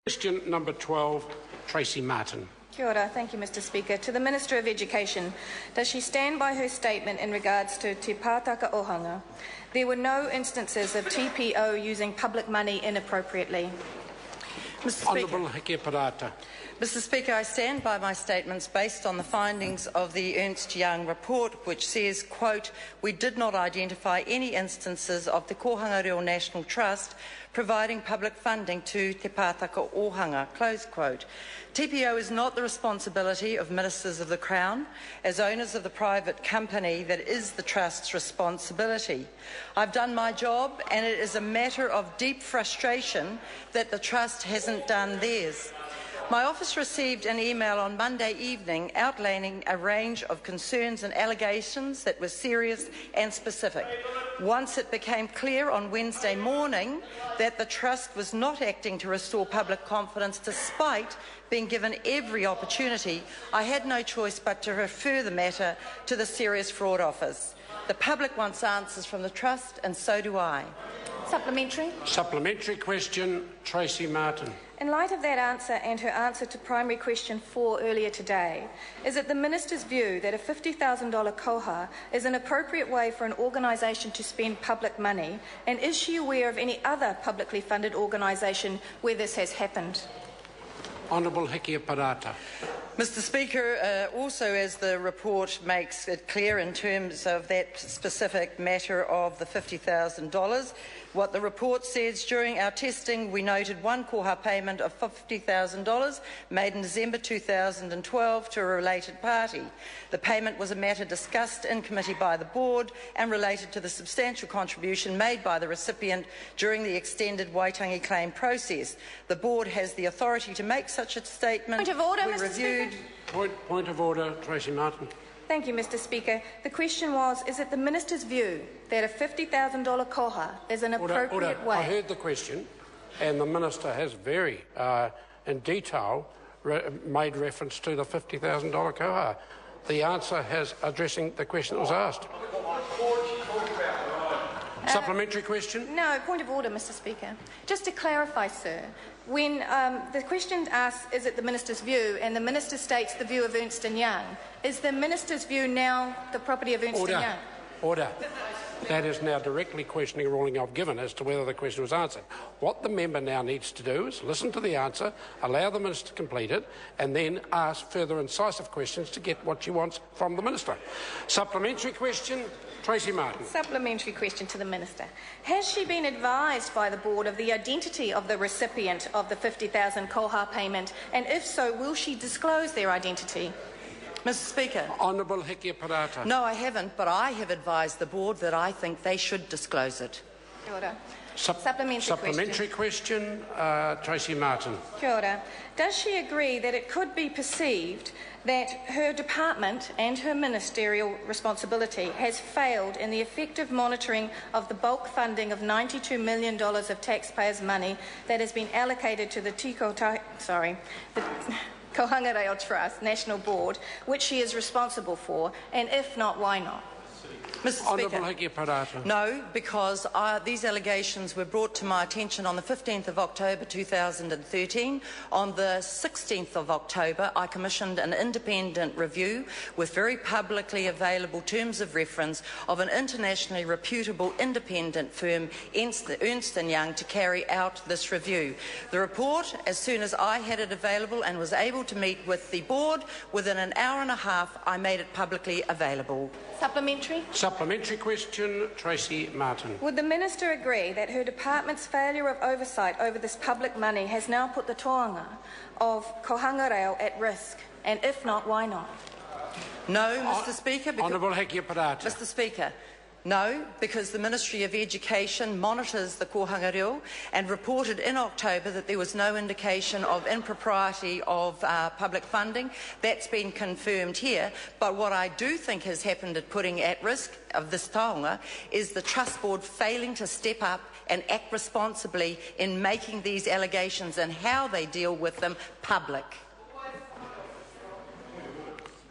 Question number 12, Tracey Martin. Kia ora. Thank you, Mr Speaker. To the Minister of Education, does she stand by her statement in regards to Te Pātaka Ohanga? There were no instances of TPO using public money inappropriately. Mr. Honourable Hekia Parata. Mr. Speaker, I stand by my statements based on the findings of the Ernst Young report, which says, quote, "We did not identify any instances of the Kohanga Reo National Trust providing public funding to Te Pātaka Ohanga," close quote. TPO is not the responsibility of ministers of the Crown. As owners of the private company, that is the Trust's responsibility. I've done my job, and it is a matter of deep frustration that the Trust hasn't done theirs. My office received an email on Monday evening outlining a range of concerns and allegations that were serious and specific. Once it became clear on Wednesday morning that the Trust was not acting to restore public confidence despite being given every opportunity, I had no choice but to refer the matter to the Serious Fraud Office. The public wants answers from the Trust, and so do I. Supplementary. Supplementary question, Tracey Martin. In light of that answer and her answer to primary question 4 earlier today, is it the Minister's view that a $50,000 koha is an appropriate way for an organisation to spend public money, and is she aware of any other publicly funded organisation where this has happened? Honourable Hekia Parata. Mr. Speaker, also as the report makes it clear in terms of that specific matter of the $50,000, what the report says, during our testing we noted one koha payment of $50,000 made in December 2012 to a related party. The payment was a matter discussed in committee by the board and related to the substantial contribution made by the recipient during the extended Waitangi claim process. The board has the authority to make such a statement. Point of order, Mr. Speaker. Point of order, Tracey Martin. Thank you, Mr Speaker. The question was, is it the Minister's view that a $50,000 koha is an appropriate way? I heard the question, and the Minister has very, in detail, made reference to the $50,000 koha. The answer has addressing the question that was asked. Supplementary question? No, point of order, Mr Speaker. Just to clarify, sir, when the question asks, is it the Minister's view, and the Minister states the view of Ernst Young, is the Minister's view now the property of Ernst Young? Order. That is now directly questioning a ruling I've given as to whether the question was answered. What the member now needs to do is listen to the answer, allow the Minister to complete it, and then ask further incisive questions to get what she wants from the Minister. Supplementary question, Tracey Martin. Supplementary question to the Minister. Has she been advised by the board of the identity of the recipient of the $50,000 koha payment, and if so, will she disclose their identity? Mr. Speaker. Honourable Hekia Parata. No, I haven't, but I have advised the board that I think they should disclose it. Kia ora. Supplementary question, Tracey Martin. Kia ora. Does she agree that it could be perceived that her department and her ministerial responsibility has failed in the effective monitoring of the bulk funding of $92 million of taxpayers' money that has been allocated to the Kohanga Reo Trust National Board, which she is responsible for, and if not, why not? Mr. Speaker, no, because these allegations were brought to my attention on the 15th of October 2013. On the 16th of October, I commissioned an independent review with very publicly available terms of reference of an internationally reputable independent firm, Ernst Young, to carry out this review. The report, as soon as I had it available and was able to meet with the board, within an hour and a half, I made it publicly available. Supplementary? Supplementary question, Tracey Martin. Would the Minister agree that her department's failure of oversight over this public money has now put the toanga of Kohanga Reo at risk? And if not, why not? No, Mr. Speaker. Honourable Hekia Parata. Mr. Speaker. No, because the Ministry of Education monitors the Kohanga Reo and reported in October that there was no indication of impropriety of public funding. That's been confirmed here. But what I do think has happened at putting at risk of this taonga is the Trust Board failing to step up and act responsibly in making these allegations and how they deal with them public.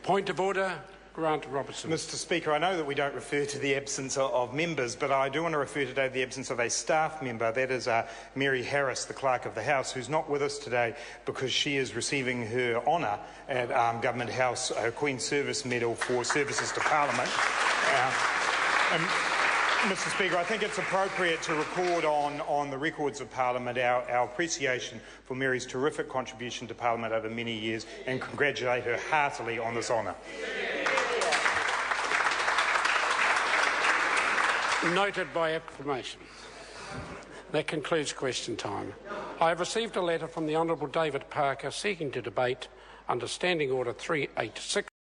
Point of order, Grant Robertson. Mr Speaker, I know that we don't refer to the absence of members, but I do want to refer today to the absence of a staff member. That is Mary Harris, the Clerk of the House, who's not with us today because she is receiving her honour at Government House, Queen's Service Medal for services to Parliament. Mr Speaker, I think it's appropriate to record on the records of Parliament our appreciation for Mary's terrific contribution to Parliament over many years and congratulate her heartily on this honour. Noted by acclamation. That concludes question time. I have received a letter from the Honourable David Parker seeking to debate under Standing Order 386.